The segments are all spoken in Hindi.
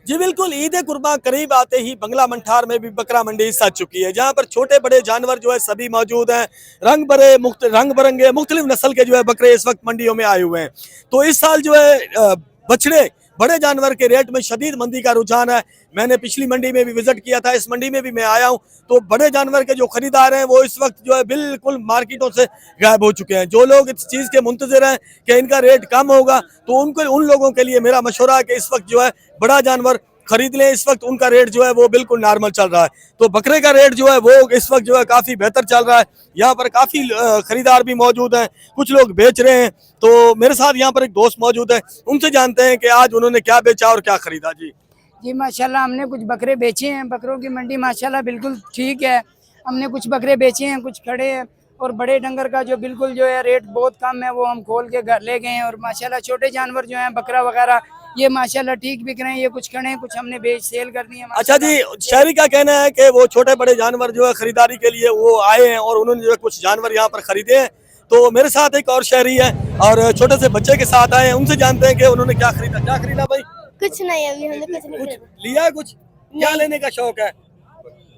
जी बिल्कुल, ईद कुर्बान करीब आते ही बंगला मंठार में भी बकरा मंडी सज चुकी है, जहां पर छोटे बड़े जानवर जो है सभी मौजूद हैं। रंग बिरंगे मुख्तलिफ नस्ल के जो है बकरे इस वक्त मंडियों में आए हुए हैं। तो इस साल जो है बछड़े बड़े जानवर के रेट में शदीद मंदी का रुझान है। मैंने पिछली मंडी में भी विजिट किया था, इस मंडी में भी मैं आया हूं। तो बड़े जानवर के जो खरीदार हैं वो इस वक्त जो है बिल्कुल मार्केटों से गायब हो चुके हैं। जो लोग इस चीज़ के मुंतजिर हैं कि इनका रेट कम होगा, तो उन लोगों के लिए मेरा मशवरा है कि इस वक्त जो है बड़ा जानवर खरीद लें। इस वक्त उनका रेट जो है वो बिल्कुल नॉर्मल चल रहा है। तो बकरे का रेट जो है वो इस वक्त जो है काफ़ी बेहतर चल रहा है। यहाँ पर काफ़ी खरीदार भी मौजूद हैं, कुछ लोग बेच रहे हैं। तो मेरे साथ यहाँ पर एक दोस्त मौजूद है, उनसे जानते हैं कि आज उन्होंने क्या बेचा और क्या खरीदा। जी माशाल्लाह हमने कुछ बकरे बेचे हैं। बकरों की मंडी माशाल्लाह बिल्कुल ठीक है। हमने कुछ बकरे बेचे हैं, कुछ खड़े हैं। और बड़े डंगर का जो बिल्कुल जो है रेट बहुत कम है, वो हम खोल के घर ले गए हैं। और माशाल्लाह छोटे जानवर जो हैं बकरा वगैरह ये माशाल्लाह ठीक बिक रहे हैं। ये कुछ खड़े हैं, कुछ हमने बेच सेल कर दिए। अच्छा जी, शहरी का कहना है कि वो छोटे बड़े जानवर जो है खरीदारी के लिए वो आए हैं और उन्होंने जो है कुछ जानवर यहाँ पर खरीदे हैं। तो मेरे साथ एक और शहरी है और छोटे से बच्चे के साथ आए हैं, उनसे जानते हैं कि उन्होंने क्या खरीदा। क्या खरीदा भाई? कुछ नहीं, अभी हमने कुछ नहीं कुछ लिया है? कुछ क्या लेने का शौक है?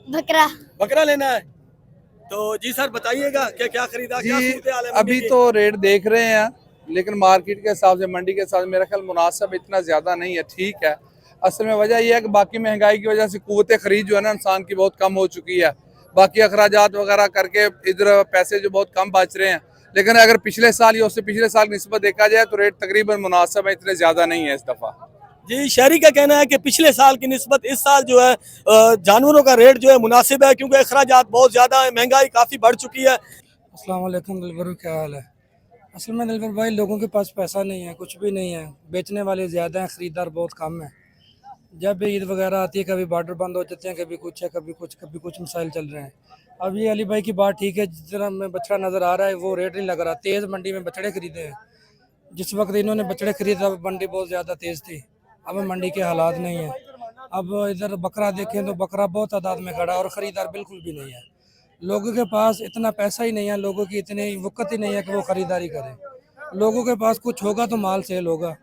बकरा बकरा लेना है। तो जी सर बताइएगा क्या क्या खरीदा, क्या सूरत हाल है? अभी तो रेट देख रहे हैं, लेकिन मार्केट के हिसाब से मंडी के हिसाब से मेरा ख्याल मुनासिब इतना ज्यादा नहीं है, ठीक है। असल में वजह यह है कि बाकी महंगाई की वजह से कुव्वत खरीद जो है ना इंसान की बहुत कम हो चुकी है। बाकी अखराजात वगैरह करके इधर पैसे जो बहुत कम बच रहे हैं। लेकिन अगर पिछले साल या उससे पिछले साल की निस्बत देखा जाए तो रेट तकरीबन मुनासिब है, इतने ज्यादा नहीं है इस दफा। जी शहरी का कहना है कि पिछले साल की निस्बत इस साल जो है जानवरों का रेट जो है मुनासिब है, क्योंकि अखराजात बहुत ज़्यादा है, महंगाई काफ़ी बढ़ चुकी है। अस्सलाम वालेकुम दिलबर, क्या हाल है? असल में दिलबर भाई लोगों के पास पैसा नहीं है, कुछ भी नहीं है। बेचने वाले ज़्यादा हैं, ख़रीदार बहुत कम है। जब भी ईद वगैरह आती है कभी बॉर्डर बंद हो जाते हैं, कभी कुछ है, कभी कुछ मसाइल चल रहे हैं। अब ये अली भाई की बात ठीक है, जिस तरह में बछड़ा नज़र आ रहा है वो रेट नहीं लग रहा। तेज़ मंडी में बछड़े खरीदे हैं, जिस वक्त इन्होंने बछड़े खरीदे तब मंडी बहुत ज़्यादा तेज़ थी। अब मंडी के हालात नहीं है। अब इधर बकरा देखें तो बकरा बहुत तादाद में खड़ा और ख़रीदार बिल्कुल भी नहीं है। लोगों के पास इतना पैसा ही नहीं है, लोगों की इतनी वक़्त ही नहीं है कि वो ख़रीदारी करें। लोगों के पास कुछ होगा तो माल सेल होगा।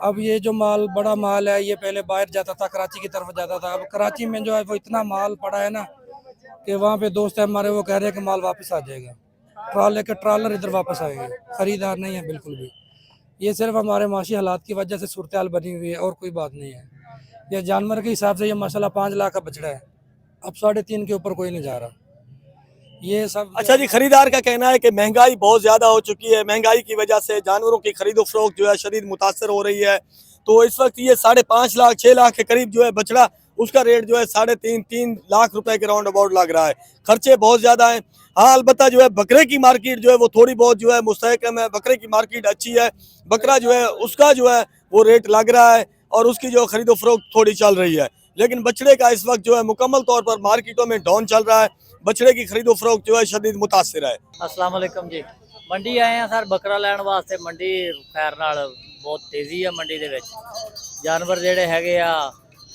अब ये जो माल बड़ा माल है ये पहले बाहर जाता था, कराची की तरफ जाता था। अब कराची में जो है वो इतना माल पड़ा है ना कि वहाँ पे दोस्त है हमारे, वो कह रहे हैं कि माल वापस आ जाएगा। ट्रॉलर इधर वापस आएंगे, ख़रीदार नहीं है बिल्कुल भी। ये सिर्फ हमारे माशी हालात की वजह से सूरत हाल बनी हुई है और कोई बात नहीं है। ये जानवर के हिसाब से ये माशाल्लाह 5 लाख का बछड़ा है, अब 3.5 के ऊपर कोई नहीं जा रहा। ये सब अच्छा जी, खरीदार का कहना है कि महंगाई बहुत ज़्यादा हो चुकी है, महंगाई की वजह से जानवरों की खरीदो फरोख्त जो है शदीद मुतासर हो रही है। तो इस वक्त ये 5.5 लाख 6 लाख के करीब जो है बछड़ा, उसका रेट जो है 3.5 लाख रुपए के राउंड अबाउट लग रहा है। खर्चे बहुत ज़्यादा हैं। हाँ अलबत्ता जो है बकरे की मार्केट जो है वो थोड़ी बहुत जो है मुस्तहकम है, बकरे की मार्केट अच्छी है। बकरा जो है उसका जो है वो रेट लग रहा है और उसकी जो खरीदो फरोख्त थोड़ी चल रही है। लेकिन बछड़े का इस वक्त जो है मुकम्मल तौर पर मार्केटों में डाउन चल रहा है। बछड़े की खरीदो फरोख्त जो है शदीद मुतासिर है। अस्सलाम वालेकुम जी, मंडी आए हैं सर बकरा लैन वास्ते। मंडी खैर नाल बहुत तेजी है मंडी दे विच। जानवर जेडे हैगे आ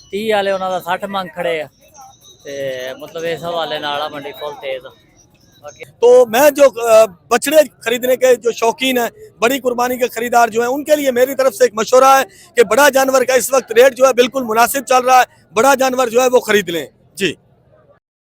30 वाले उन्हां दा 60 मंग खड़े आ ते मतलब इस हवाले नाल मंडी फुल तेज आ। तो मैं जो बछड़े खरीदने के जो शौकीन है, बड़ी कुर्बानी के खरीदार जो है, उनके लिए मेरी तरफ से एक मशवरा है कि बड़ा जानवर का इस वक्त रेट जो है बिल्कुल मुनासिब चल रहा है। बड़ा जानवर जो है वो खरीद लें। जी।